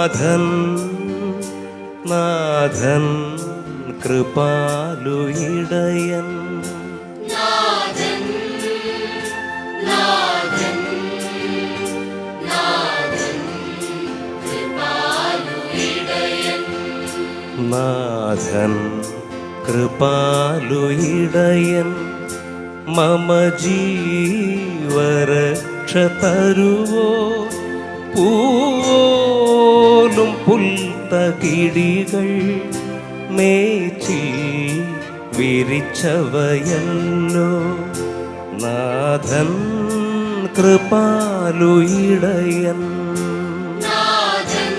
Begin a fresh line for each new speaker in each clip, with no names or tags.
നാഥൻ നാഥൻ കൃപാലു ഇടയൻ.
നാഥൻ നാഥൻ നാഥൻ കൃപാലു ഇടയൻ.
നാഥൻ കൃപാലു ഇടയൻ മമ ജീവരക്ഷ തരുവോ. പൂവോലും പുൽത്തകിടികൾ മേച്ചിൽ വിരിച്ചവയല്ലോ. നാഥൻ കൃപാലു ഇടയൻ.
നാഥൻ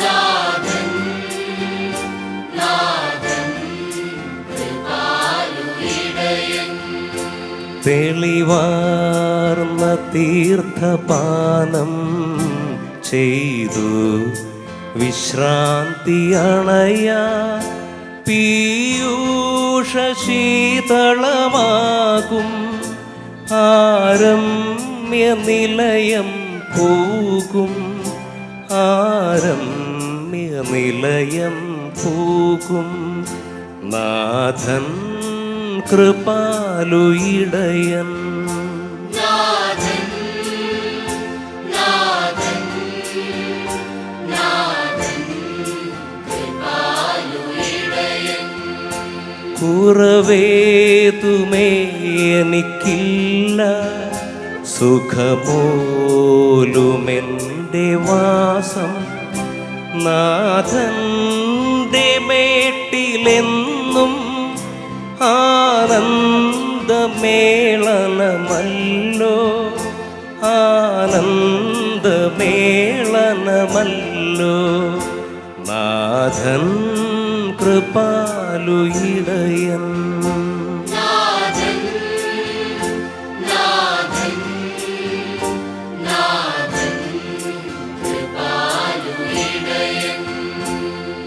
നാഥൻ നാഥൻ കൃപാലു ഇടയൻ.
തെളിവാർന്ന തീർത്ഥപാനം ചെയ്തു വിശ്രാന്തി അണയാ. പീയൂഷശീതളമാകും ആരമ്യ നിലയം പോകും. ആരമ്യ നിലയം പോകും. നാഥൻ കൃപാലു ഇടയൻ.
നാഥൻ നാഥൻ നാഥൻ കൃപാലു ഇടയൻ.
കുറവേതുമേ എനിക്കില്ല, സുഖപോലുമെൻ്റെ വാസം. നാഥൻ്റെ മേട്ടിലെന്നും ആനന്ദമേളനമല്ലോ. ആനന്ദമേളനമല്ലോ. നാഥൻ കൃപാലു ഇടയൻ.
നാഥൻ നാഥൻ നാഥൻ കൃപാലു ഇടയൻ.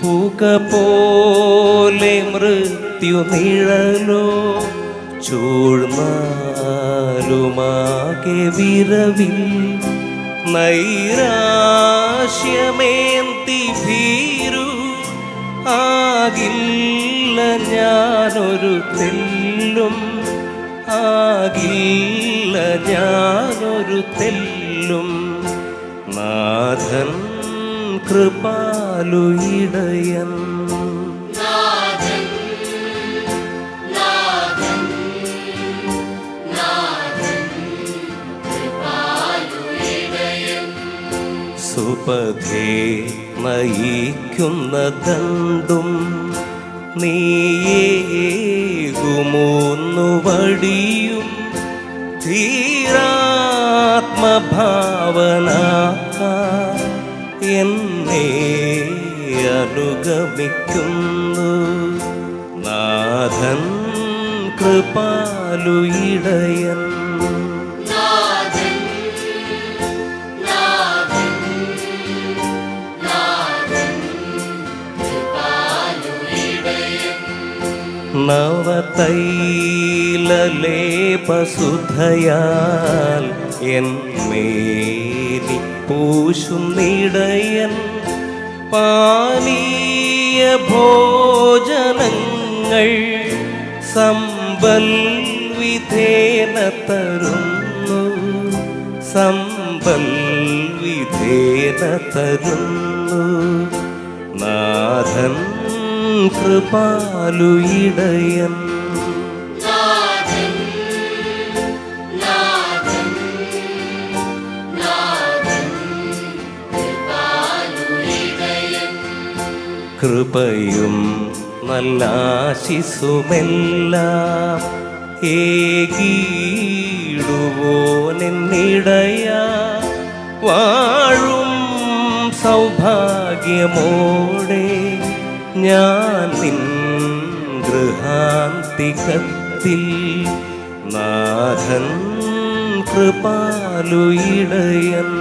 പുക പോലെ മൃത്യു നിഴലോ ചൂഴ്ന്നാലുമാകെ വിരവിൽ. നൈരാശ്യമേന്തി ഭീരു ആകില്ല ഞാനൊരു തെല്ലും. ആകില്ല ഞാനൊരു തെല്ലും. നാഥൻ കൃപാലു ഇടയൻ.
നാഥൻ നാഥൻ നാഥൻ കൃപാലു ഇടയൻ.
സുപഥേ നയിക്കുന്ന ദണ്ഡും നീയേകുമൂന്നു വടിയും. ധീരാത്മഭാവനാക്കാൻ എന്നെ അനുഗമിക്കുന്നു. നാഥൻ കൃപാലു ഇടയൻ.
നാഥൻ നാഥൻ നാഥൻ കൃപാലു ഇടയൻ.
നവതൈലലേപസുധയാൽ എന്മേനി പൂശുന്നിടയൻ. പാനീയ ഭോജനങ്ങൾ സമ്പൽ വിധേന തരുന്നു. സമ്പൽ വിധേന തരുന്നു. നാഥൻ കൃപാലു ഇടയൻ.
നാഥൻ നാഥൻ നാഥൻ കൃപാലു ഇടയൻ.
കൃപയും നല്ലാശിസുമെല്ലാം ഏകീടുവോനെന്നിടയാ. വാഴും സൗഭാഗ്യമോടെ ഞാൻ നിൻ ഗൃഹാന്തികത്തിൽ. നാഥൻ കൃപാലു ഇടയൻ.